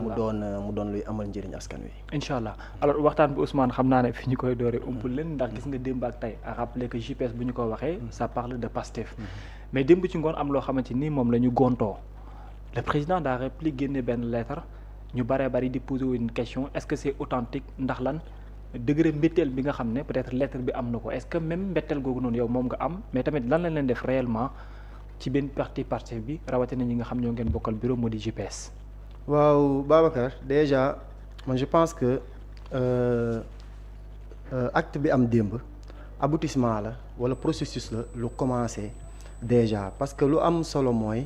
mu doon luy amal njëriñ askan wi. incha allah alors waxtaan bi Ousmane xam naa ne fi ñu koy dooree umpul leen ndax gis nga démb ak tey à rappeler que JPS bu ñu ko waxee ça parle de Pastef mais démb ci ngoon am loo xamante ni moom la ñu gontoo le président de la République génne benn lettre ñu baree bari di poser une question est-ce que c'est authentique ndax lan degré mbetteel bi nga xam ne peut-être lettre bi am na ko est-ce que même mbetteel googu noonu yow moom nga am mais tamit lan lañ leen def réellement ci benn parti Pastef bi rawatina ñi nga xam ñoo ngeen bokkal bureau moo di JPS. waaw Babacar déjà man je pense que acte bi am démb aboutissement la wala processus la lu commencé déjà parce que lu am solo mooy.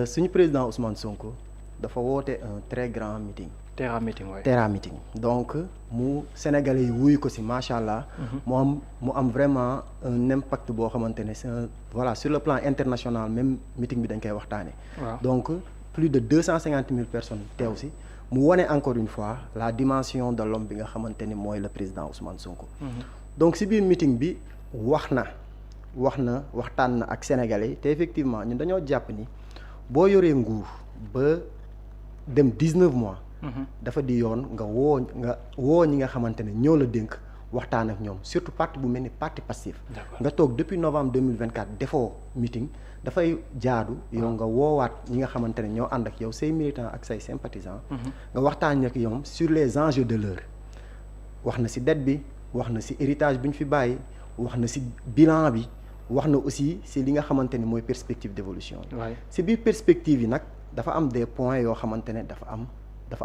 suñu président Ousmane Sonko dafa woote un très grand meeting. Terra meeting waay Terra meeting donc mu Sénégalais yi wuyu ko ci macha allah. mu am vraiment un impact boo xamante ne c'est voilà sur le plan international même meeting bi dañ koy waxtaanee. donc. plus de 250 000 personnes teew si mu wone encore une fois la dimension de l'homme bi nga xamante ni mooy le président Ousmane Sonko. donc si biir meeting bi waxtaan na ak sénégalais te effectivement ñun dañoo jàpp ni boo yoree nguur ba dem 19 mois. dafa di yoon nga woo ñi nga xamante ne ñoo la dénk waxtaan ak ñoom surtout parti bu mel ni parti Pastef. nga toog depuis novembre 2024 defoo meeting. dafay jaadu yow nga woowaat ñi nga xamante ne ñoo ànd ak yow say militants ak say sympathisants. nga waxtaan ak ñoom sur les enjeux de l'heure wax na ci dette bi wax na ci héritage bi ñu fi bàyyi wax na ci bilan bi wax na aussi ci li nga xamante ne mooy perspective d'évolution bi. ci biir perspective yi nag dafa am des points yoo xamante ne dafa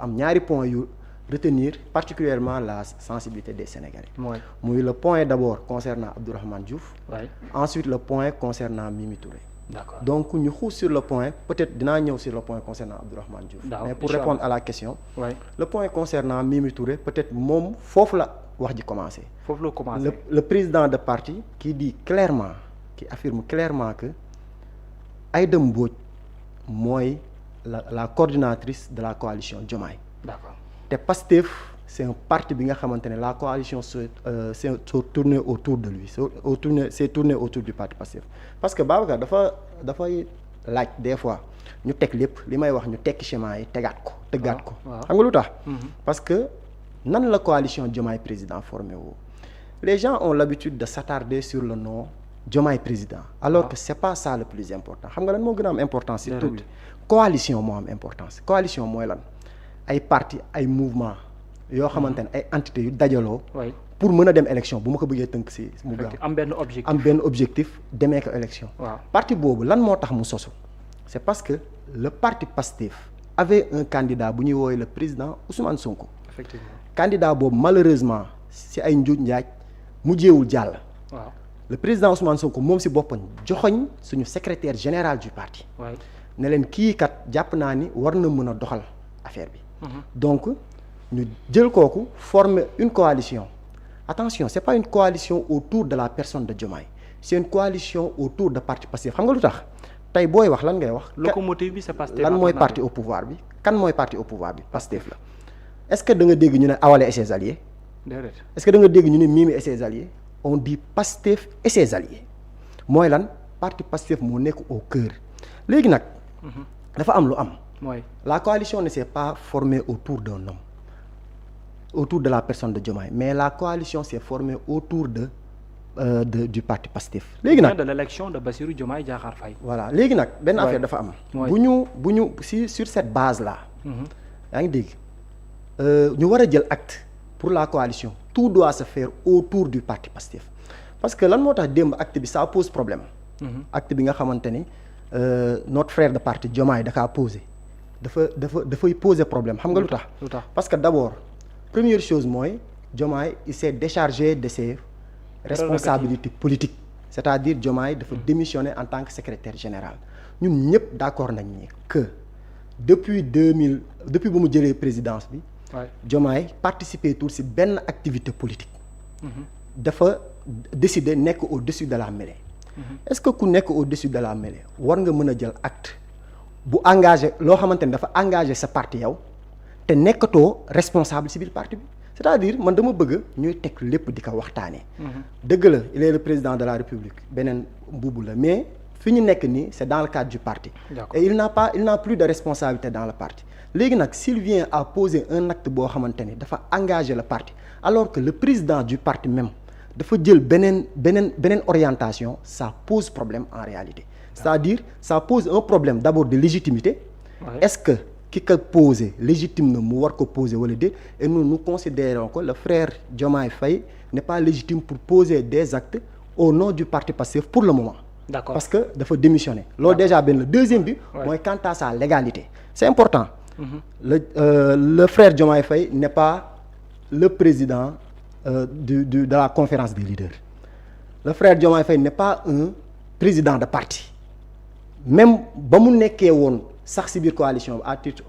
am ñaari points yu retenir particulièrement la sensibilité des Sénégalais. muy le point d'abord concernant Abdourahmane Diouf. ensuite le point concernant Mimi Touré. D'accord. donc ñu xuus sur le point peut-être dinaa ñëw sur le point concernant Abdourahmane Diouf. mais pour répondre à la question. le point concernant Mimi Touré peut-être moom foofu la wax ji commencé. foofu la commencé le président de parti qui dit clairement qui affirme clairement que Aïda Mbodj mooy la coordinatrice de la coalition Diomaye. D'accord. te Pastef c'est un parti bi nga xamante ne la coalition s'est tournée autour de lui s'est tournée autour du parti Pastef parce que Babacar dafay laaj des fois ñu teg lépp li may wax ñu tekki schéma yi tëggaat ko xam nga lu tax parce que nan la coalition Diomaye président formé woo les gens ont l'habitude de s'attarder sur le nom Diomaye président alors que c'est pas ça le plus important xam nga lan moo gën a am importance surtout bi coalition moo am importance coalition mooy lan ay parti ay mouvement yoo xamante ne ay entités yu dajaloo. pour mën a dem élection bu ma ko bëggee tënk ci mu gaaw am benn objectif demee ko élection. parti boobu lan moo tax mu sosu c'est parce que le parti Pastef avait un candidat bu ñuy woowee le président Ousmane Sonko. effectivement candidat boobu malheureusement ci ay njuuj njaaj mujjeewul jàll. le président Ousmane Sonko moom ci boppam joxoñ suñu secrétaire général du parti. ne leen kii kat jàpp naa ni war na mën a doxal affaire bi. donc ñu jël kooku former une coalition attention c'est pas une coalition autour de la personne de Diomaye c'est une coalition autour de parti Pastef xam nga lu tax tey booy wax lan ngay wax. locomotive bi c'est Pastef lan mooy parti au pouvoir bi kan mooy parti au pouvoir bi Pastef la est-ce que da nga dégg ñu ne Awalé et ses alliés. déedéet est-ce que da nga dégg ñu ne Mimi et ses alliés on dit Pastef et ses alliés mooy lan parti Pastef moo nekk au cœur léegi nag. dafa am lu am. la coalition ne s'est pas formée autour d'un homme autour de la personne de Diomaye mais la coalition s'est formée autour du parti Pastef. léegi nag de l'élection de Bassirou Diomaye Diakhar Faye. voilà léegi nag benn affaire dafa am. bu ñu sur cette base là. yaa ngi dégg ñu war a jël acte pour la coalition tout doit se faire autour du parti Pastef parce que lan moo tax démb acte bi ça pose problème. acte bi nga xamante ni notre frère de parti Diomaye da kaa posé. dafay poser problème xam nga lu tax parce que d'abord première chose mooy Diomaye il s'est déchargé de ses responsabilités politiques c'est-à-dire Diomaye dafa démissionner en tant que secrétaire général ñun ñëpp d'accord nañ ni que depuis bu mu jëlee présidence bi Diomaye participer tout ci benn activité politique dafa décider nekk au-dessus de la mêlée est-ce que ku nekk au-dessus de la mêlée war nga mën a jël acte bu engagé loo xamante ne dafa engagé sa parti yow te nekkatoo responsable ci biir parti bi c'est-à-dire man dama bëgg ñuy teg lépp di ko waxtaanee. dëgg la il est le président de la République beneen mbubu la mais fi ñu nekk nii c'est dans le cadre du parti. Et il n'a plus de responsabilité dans le parti léegi nag s'il vient à poser un acte boo xamante ni dafa engager le parti alors que le président du parti même dafa jël beneen orientation, ça pose problème en réalité. C'est-à-dire ça pose un problème d'abord de légitimité. Est-ce que ki ko posé légitime na mu war ko poser wala déet, et nous considérons que le frère Diomaye Faye n'est pas légitime pour poser des actes au nom du parti Pastef pour le moment. D'accord. Parce que dafa démissionner. Loolu déjà benn la deuxième bi mooy quant à sa légalité. C'est important. Le frère Diomaye Faye n'est pas le président de la conférence des leaders. Le frère Diomaye Faye n'est pas un président de parti. Même ba mu nekkee woon sax ci biir coalition à titre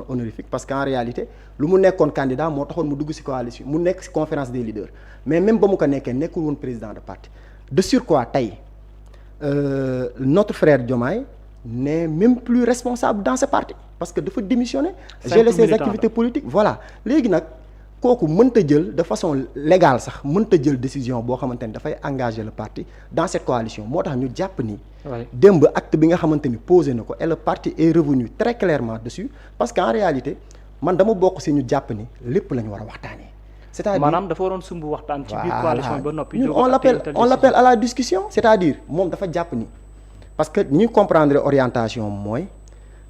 honorifique, parce qu'en réalité lu mu nekkoon candidat moo taxoon mu dugg ci coalition mu nekk ci conférence des leaders, mais même ba mu ko nekkee nekkul woon président de parti. De surcroît tey notre frère Diomaye n'est même plus responsable dans ce parti parce que dafa démissionner, gérer ses activités politiques. Voilà léegi nag kooku mënta jël de façon légale sax mënta jël décision boo xamante ni dafay engager le parti dans cette coalition. Moo tax ñu jàpp ni démb acte bi nga xamante ni posé na ko et le parti est revenu très clairement dessus, parce qu'en réalité man dama bokk ci ñu jàpp ni lépp la ñu war a waxtaanee. C'est-à-dire maanaam dafa waroon sumb waxtaan ci biir coalition ba noppi. on l'appelle à la discussion. C'est-à-dire moom dafa jàpp ni parce que ni ñu comprendre orientation mooy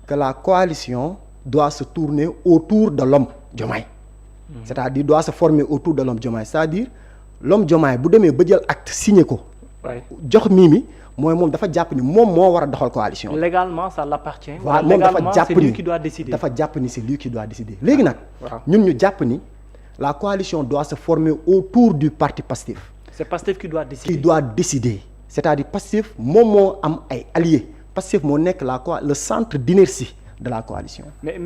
que la coalition doit se tourner autour de l'homme Diomaye. C'est-à-dire doit se former autour de l'homme Diomaye. C'est-à-dire l'homme Diomaye bu demee ba jël acte signé ko jox Mimi mooy moom dafa jàpp ni moom moo war a doxal coalition. Légalement ça l'appartient. waaw moom dafa jàpp ni c'est lui qui doit décider. dafa jàpp ni c'est lui qui doit décider. Léegi nag ñun ñu jàpp ni la coalition doit se former autour du parti Pastef. C'est Pastef qui doit décider. Qui doit décider. C'est-à-dire Pastef moom moo am ay alliés. Pastef moo nekk le centre d'inertie de la coalition. mais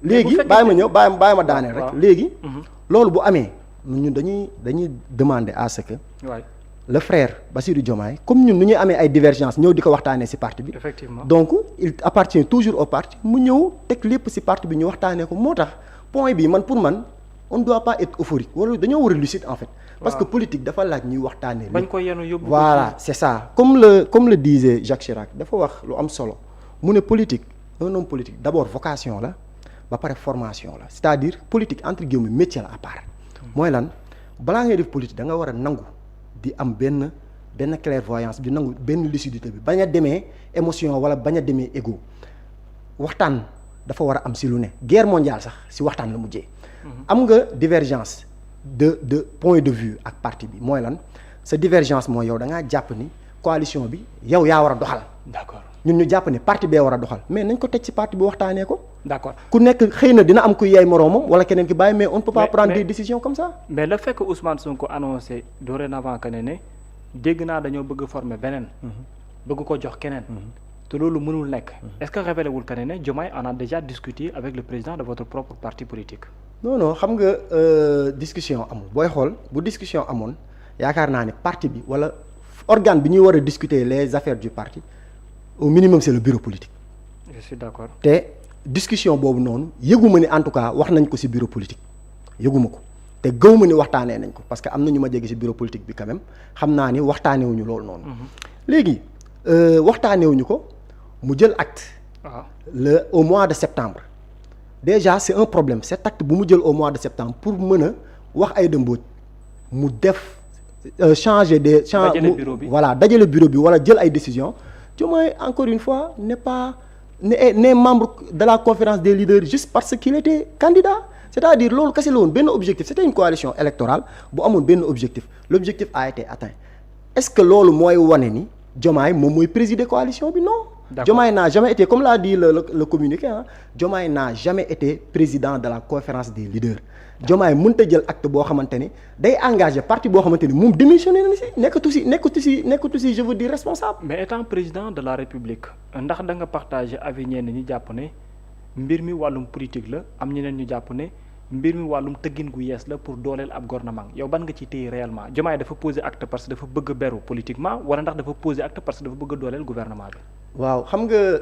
léegi bàyyi ma ñëw bàyyi ma daaneel rek. léegi loolu bu amee ñun dañuy demander à ce que le frère Bassirou Diomaye comme ñun nu ñuy amee ay divergences ñëw di ko waxtaanee ci parti bi. Effectivement. Donc il appartient toujours au parti mu ñëw teg lépp ci parti bi ñu waxtaanee ko. Moo tax point bi man pour man on ne doit pas être euphorique wala dañoo war a lucide en fait. Parce que politique dafa laaj ñuy waxtaanee. bañ ko yenu yóbbu. Voilà c'est ça comme le disait Jacques Chirac dafa wax lu am solo mu ne politique un homme politique d'abord vocation la ba pare formation la. C'est-à-dire politique entre guillemets métier la à part. Mooy lan balaa ngay def politique da nga war a nangu di am benn clairvoyance di nangu benn lucidité bi bañ a demee émotion wala bañ a demee ego. Waxtaan dafa war a am ci lu ne. Guerre mondiale sax ci waxtaan la mujjee. Am nga divergence de point de vue ak parti bi mooy lan sa divergence mooy yow da ngaa jàpp ni coalition bi yow yaa war a doxal. D'accord. Ñun ñu jàpp ni parti bee war a doxal mais nañ ko teg ci parti bi waxtaanee ko. D'accord. Ku nekk xëy na dina am ku yaay moroomam wala keneen ki bàyyi mais on ne peut pas prendre des décisions comme ça. Mais le fait que Ousmane Sonko annoncé dorénavant que ne dégg naa dañoo bëgg former beneen. bëgg ko jox keneen. te loolu mënul nekk. Est-ce que révélé wul que ne Diomaye en a déjà discuté avec le président de votre propre parti politique. Non xam nga discussion amul booy xool bu discussion amoon yaakaar naa ne parti bi wala organe bi ñuy war a discuter les affaires du parti au minimum c'est le bureau politique. Je suis d'accord. Te discussion boobu noonu yëguma ni en tout cas wax nañ ko ci bureau politique yëguma ko te gëwuma ni waxtaanee nañ ko parce que am na ñu ma jege ci bureau politique bi quand même xam naa ni waxtaanewuñu loolu noonu. Léegi waxtaanewuñu ko mu jël acte. Au mois de septembre. Déjà c'est un problème cet acte bu mu jël au mois de septembre pour mën a wax Aïda Mbodj mu def changer des. Voilà dajale bureau bi wala jël ay décisions. Diomaye encore une fois n'est membre de la conférence des leaders juste parce qu'il était candidat. C'est-à-dire loolu kese la woon benn objectif c'était une coalition électorale bu amoon benn objectif l'objectif a été atteint. Est-ce que loolu mooy wane ni Diomaye moom mooy présider coalition bi non. Diomaye n'a jamais été comme l'a dit le communiqué Diomaye n'a jamais été président de la conférence des leaders. Diomaye mënta jël acte boo xamante ni day engagé parti boo xamante ni moom démissionné na si nekkatu si je veux dire responsable. Mais étant président de la République ndax da nga partager avis ñenn ñi jàpp ne mbir mi wàllum politique la am ñeneen ñu jàpp ne mbir mi wàllum tëggin gu yees la pour dooleel ab gouvernement yow ban nga ci téye réellement Diomaye dafa poser acte parce que dafa bëgg a beru politiquement wala ndax dafa poser acte parce que dafa bëgg a dooleel gouvernement bi. Waaw xam nga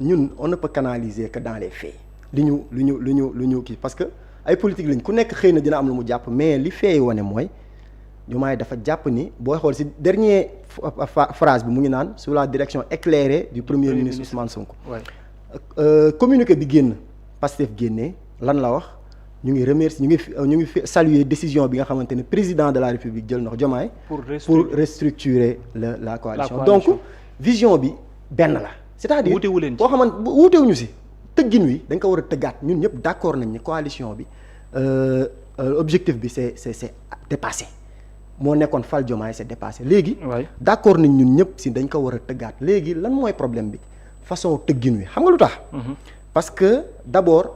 ñun on ne peut canaliser que dans les faits lu ñu kii parce que ay politique lañ ku nekk xëy na dina am lu mu jàpp mais li fee wane mooy Diomaye dafa jàpp ni booy xool ci dernier phrase bi mu ngi naan sous la direction éclairée du premier ministre Ousmane Sonko. communiqué bi génn Pastef génnee lan la wax ñu ngi remercier ñu ngi saluer décision bi nga xamante ne président de la République jël na ko Diomaye pour restructurer la coalition donc vision bi benn la c'est-à-dire koo xamante wuutewuñu si tëggin wi dañ ko war a tëggaat ñun ñëpp d'accord nañ ni coalition bi objectif bi c'est dépassé moo nekkoon fal Diomaye c'est dépassé léegi d'accord nañ ñun ñëpp si dañ ko war a tëggaat léegi lan mooy problème bi façon tëggin wi xam nga lu tax parce que d'abord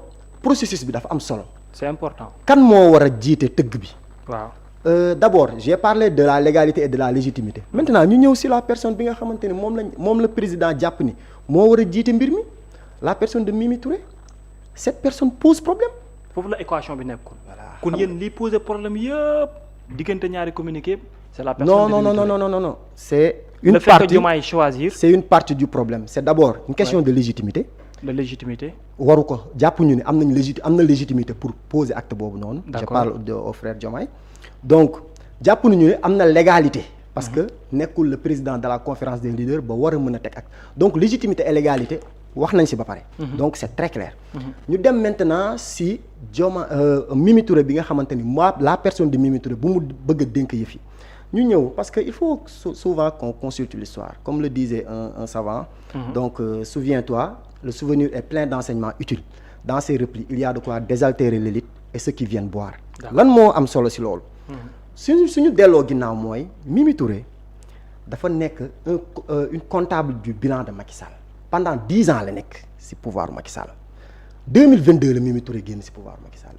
processus bi dafa am solo c'est important kan moo war a jiite tëgg bi waaw d'abord j'ai parlé de la légalité et de la légitimité maintenant ñu ñëw si la personne bi nga xamante ni moom la président jàpp ni moo war a jiite mbir mi la personne de Mimi Touré cette personne pose problème foofu la équation bi nekkul kon yéen lii poser problème yëpp diggante ñaari communiqué c'est la personne de Mimi Touré non c'est une partie le fait que Diomaye choisir c'est une partie du problème c'est d'abord une question de légitimité waru ko jàpp ñu ne am na légitimité pour poser acte boobu noonu je parle au frère Diomaye donc jàpp nañu ne am na légalité parce que nekkul le président de la conférence des leaders ba war a mën a teg acte donc légitimité et légalité wax nañ si ba pare donc c'est très clair ñu dem maintenant si Mimi Touré bi nga xamante ni la personne de Mimi Touré bu mu bëgg a dénk yëf yi ñu ñëw parce que il faut souvent qu'on consulte l'histoire comme le disait un savant donc souviens-toi le souvenir est plein d'enseignements utiles dans ces replis il y a de quoi désaltérer l'élite et ceux qui viennent boire lan moo am solo si loolu suñu delloo ginnaaw mooy Mimi Touré dafa nekk une comptable du bilan de Macky Sall pendant 10 ans la nekk si pouvoir Macky Sall 2022 la Mimi Touré génn si pouvoir Macky Sall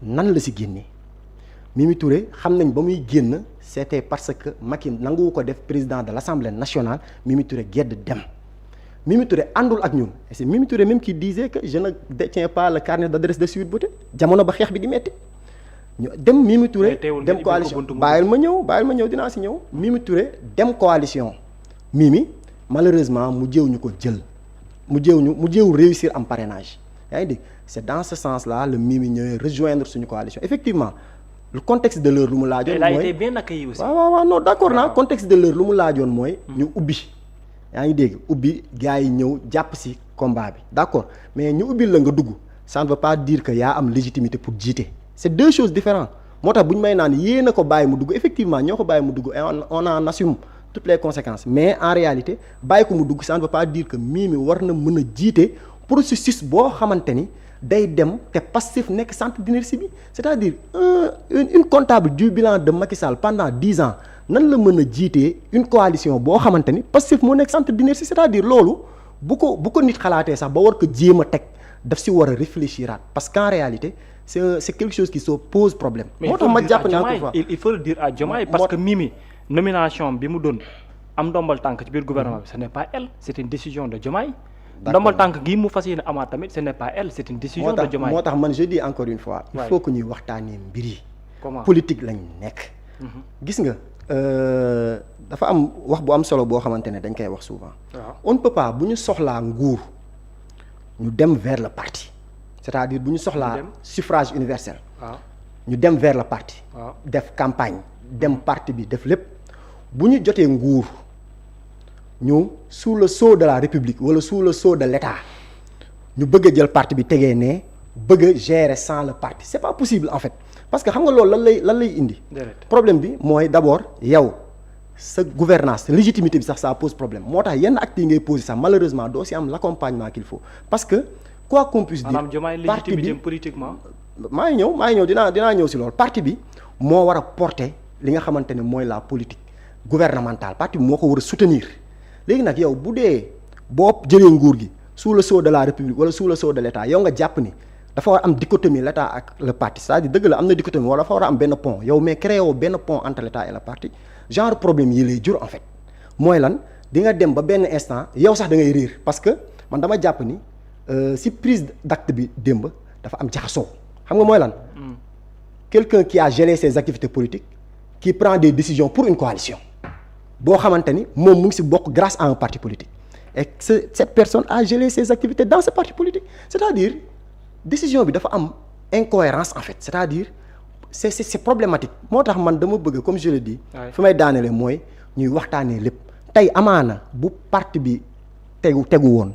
nan la si génnee Mimi Touré xam nañ ba muy génn c'était parce que Macky nanguwu ko def président de l'Assemblée nationale Mimi Touré gedd dem Mimi Touré àndul ak ñun et c'est Mimi Touré même qui disait que je ne détiens pas le carnet d'adresse de Sweet Beauté jamono ba xeex bi di metti ñu dem Mimi Touré dem coalition bàyyil ma ñëw dinaa si ñëw Mimi Touré dem coalition Mimi malheureusement mu jéew réussir am parrainage yaa ngi dégg c'est dans ce sens-là le Mimi ñëwee rejoindre suñu coalition effectivement le contexte de l'heure lu mu laajoon mooy il a été bien accueilli aussi waaw non d'accord naa contexte de l'heure lu mu laajoon mooy ñu ubbi yaa ngi dégg ubbi gars yi ñëw jàpp ci combat bi d'accord mais ñu ubbil la nga dugg ça ne veut pas dire que yaa am légitimité pour jiite c'est deux choses différentes moo tax bu ñu may naan yéen a ko bàyyi mu dugg effectivement ñoo ko bàyyi mu dugg et on en assume toutes les conséquences mais en réalité bàyyi ko mu dugg ça ne veut pas dire que Mimi war na mën a jiite processus boo xamante ni day dem te Pastef nekk centre d'inertie bi c'est-à-dire une comptable du bilan de Macky Sall pendant 10 ans nan la mën a jiitee une coalition boo xamante ni Pastef moo nekk centre d'inertie c'est-à-dire loolu bu ko nit xalaatee sax ba war ko jéem a teg daf si war a réfléchiraat parce qu'en réalité c'est quelque chose qui se pose problème. moo tax ma jàpp naa il faut le dire à Diomaye parce que Mimi nomination bi mu doon am ndombal tànk ci biir gouvernement bi ce n'est pas elle c'est une décision de Diomaye. ndombal tànk gi mu fas yéene amaat tamit ce n'est pas elle c'est une décision de Diomaye. moo tax man je dis encore une fois. il faut que ñuy waxtaanee mbir yi. politique lañ nekk. gis nga dafa am wax bu am solo boo xamante ne dañ koy wax souvent. on ne peut pas bu ñu soxlaa nguur ñu dem vers le parti. c'est-à-dire bu ñu soxlaa suffrage universel. ñu dem vers le parti. def campagne dem parti bi def lépp bu ñu jotee nguur. ñu sous le sceau de la République wala sous le sceau de l'État ñu bëgg a jël parti bi tegee ne bëgg a gérer sans le parti c'est pas possible en fait parce que xam nga loolu lan lay indi problème bi mooy d'abord yow sa gouvernance légitimité bi sax ça pose problème moo tax yenn actes yi ngay poser sax malheureusement doo si am l'accompagnement qu'il faut parce que quoi qu'on puisse dire parti bi politiquement maa ngi ñëw dinaa ñëw si loolu parti bi moo war a porter li nga xamante ne mooy la politique gouvernementale parti bi moo ko war a soutenir léegi nag yow bu dee boo jëlee nguur gi sous le sceau de la République wala sous le sceau de l'État yow nga jàpp ni dafa war a am dichotomie l'État ak le parti c'est-à-dire dëgg la am na dichotomie wala dafa war a am benn pont yow mais créé woo benn pont entre l'État et le parti genre problème yi lay jur en fait mooy lan di nga dem ba benn instant yow sax da ngay réer parce que man dama jàpp ni si prise d'acte bi démb dafa am jaxasoo xam nga mooy lan quelqu'un qui a gelé ses activités politiques qui prend des décisions pour une coalition boo xamante ni moom mu ngi ci bokk grâce à un parti politique et cette personne a gelé ses activités dans ce parti politique c'est-à-dire décision bi dafa am incohérence en fait c'est-à-dire c'est problématique moo tax man dama bëgg comme je le dis fi may daaneele mooy ñuy waxtaanee lépp tey amaana bu parti bi tegu woon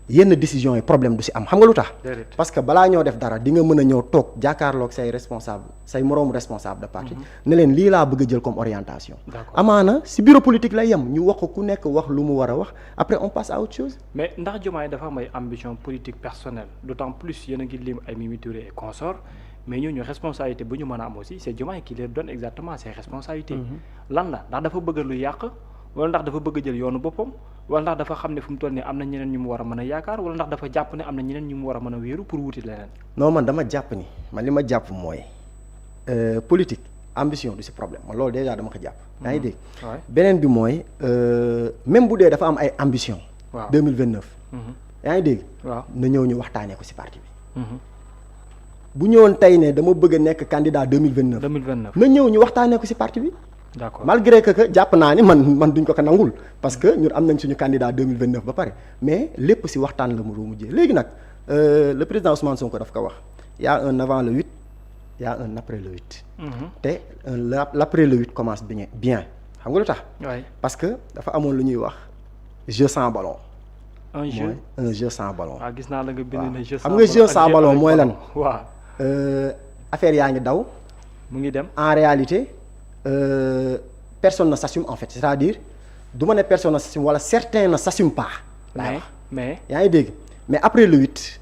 yenn décisions yi problème du si am xam nga lu tax. parce que balaa ñoo def dara di nga mën a ñëw toog jàkkaarloog say responsable say moroomu responsable de parti. ne leen lii laa bëgg a jël comme orientation. amaana si bureau politique lay yem ñu wax ko ku nekk wax lu mu war a wax après on passe à autre chose. mais ndax Diomaye dafa am ay ambition politique personnelle d'autant plus yéen a ngi lim ay Mimi Touré et consorts mais ñooñu responsabilité bu ñu mën a am aussi c'est Diomaye qui leur donne exactement ses responsabilités. lan la ndax dafa bëgg lu yàq wala ndax dafa bëgg jël yoonu boppam. wala ndax dafa xam ne fu mu toll nii am na ñeneen ñu mu war a mën a yaakaar wala ndax dafa jàpp ne am na ñeneen ñu mu war a mën a wéeru pour wuti leneen. non man dama jàpp ni man li ma jàpp mooy politique ambition du si problème man loolu déjà dama ko jàpp. yaa ngi dégg. beneen bi mooy même bu dee dafa am ay ambition. waaw 2029. yaa ngi dégg. waaw na ñëw ñu waxtaanee ko si parti bi. bu ñëwoon tey ne dama bëgg a nekk candidat 2029. 2029 na ñëw ñu waxtaanee ko si parti bi. d'accord malgré que jàpp naa ni man duñ ko nangul parce que ñun am nañ suñu candidat 2029 ba pare mais lépp ci waxtaan la mu mujjee léegi nag le président Ousmane Sonko daf ko wax y a un avant le 8 y a un après le 8. te l'après le 8 commence bien xam nga lu tax. parce que dafa amoon lu ñuy wax jeu sans ballon. un jeu sans ballon. waaw gis naa la nga bind ne jeu sans ballon xam nga jeu sans ballon mooy lan. waaw affaire yaa ngi daw. mu ngi dem en réalité. Personne ne s'assume en fait c'est-à-dire du ma ne personne ne s'assume wala certains ne s'assument pas. mais yaa ngi dégg mais après le 8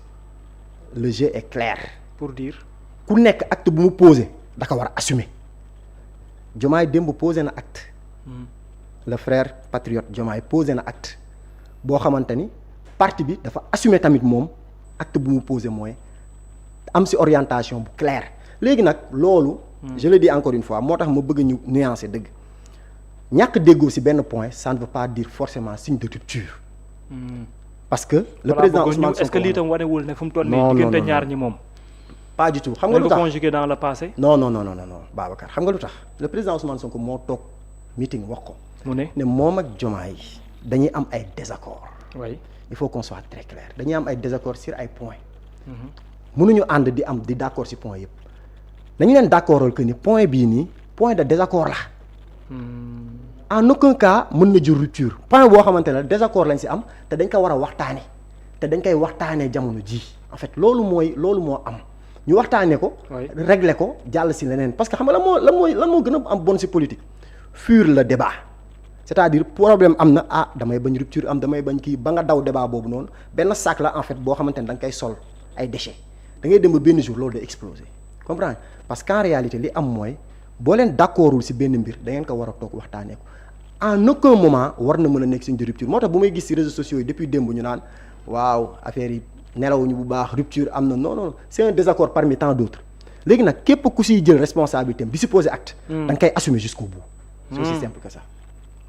le jeu est clair. pour dire ku nekk acte bu mu posé da ko war a assumer Diomaye démb posé na acte. le frère patriote Diomaye posé na acte boo xamante ni parti bi dafa assumer tamit moom acte bu mu posé mooy am ci orientation bu claire léegi nag loolu. je le dis encore une fois moo tax ma bëgg ñu nuancer dëgg ñàkk déggoo ci benn point ça ne veut pas dire forcément signe de rupture. parce que le président Ousmane Sonko est-ce que lii tam wanewul ne fu mu toll nii diggante ñaar ñi moom. pas du tout xam nga lu tax conjugué dans le passé. non Babacar xam nga lu tax le président Ousmane Sonko moo toog meeting wax ko. mu ne moom ak Diomaye dañuy am ay désaccords. oui il faut qu'on soit très clair dañuy am ay désaccords sur ay points. mënuñu ànd di d'accord ci points yëpp. dañu leen d'accordal que ni point bii nii point de désaccord la en aucun cas mën na jur rupture point boo xamante ne désaccord lañ ci am te dañ ko war a waxtaane te dañ koy waxtaanee jamono ji en fait loolu moo am ñu waxtaanee ko régler ko jàll ci leneen parce que xam nga lan moo gën a am bon ci politique fuir le débat c'est-à-dire problème am na damay bañ rupture am damay bañ kii ba nga daw débat boobu noonu benn sac la en fait boo xamante ne da nga koy sol ay déchets da ngay dem ba benn jour loolu day exploser comprendre parce qu'en réalité li am mooy boo leen d'accordul ci benn mbir da ngeen ko war a toog waxtaanee ko en aucun moment war na mën a nekk ci une rupture moo tax bu may gis ci réseaux sociaux yi depuis démb ñu naan waaw affaire yi nelawuñu bu baax rupture am na non c'est un désaccord parmi tant d'autres léegi nag képp ku ciy jël responsabilité di ci poser acte. da nga koy assumer jusqu'au bout. c'est aussi simple que ça.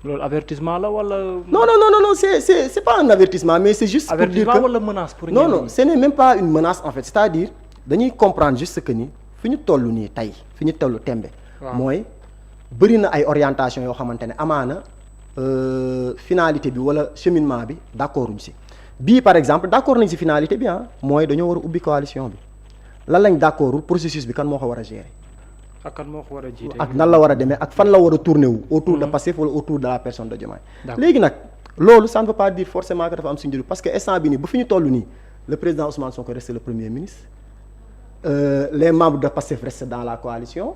loolu avertissement la wala. non c'est pas un avertissement mais c'est juste. pour dire que wala menace pour non ce n'est même pas une menace en fait c'est-à-dire dañuy comprendre juste que ni. fi ñu toll nii tey fi ñu toll tembe mooy bëri na ay orientation yoo xamante ne amaana finalité bi wala cheminement bi d'accord uñ ci bii par exemple d'accord nañ ci finalité bi mooy dañoo war a ubbi coalition bi lan lañ d'accordul processus bi kan moo ko war a gérer ak kan moo ko war a jiite ak nan la war a demee ak fan la war a tourner wu autour de Pastef wala autour de la personne de Diomaye léegi nag loolu ça ne veut pas dire forcément que dafa am suñu parce que instant bi nii ba fi ñu toll nii le président Ousmane Sonko reste le premier ministre les membres de Pastef restent dans la coalition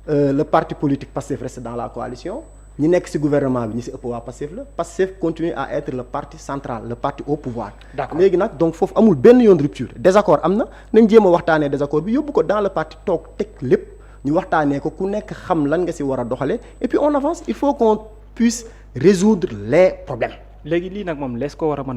le parti politique Pastef reste dans la coalition ñi nekk ci gouvernement bi ñi ci ëpp waa Pastef la Pastef continue à être le parti central le parti au pouvoir. léegi nag donc foofu amul benn yoon rupture désaccord am na nañ jéem a waxtaanee désaccord bi yóbbu ko dans le parti toog teg lépp ñu waxtaanee ko ku nekk xam lan nga ci war a doxalee et puis on avance il faut qu'on puisse résoudre les problèmes. léegi lii nag moom lees ko war a mën a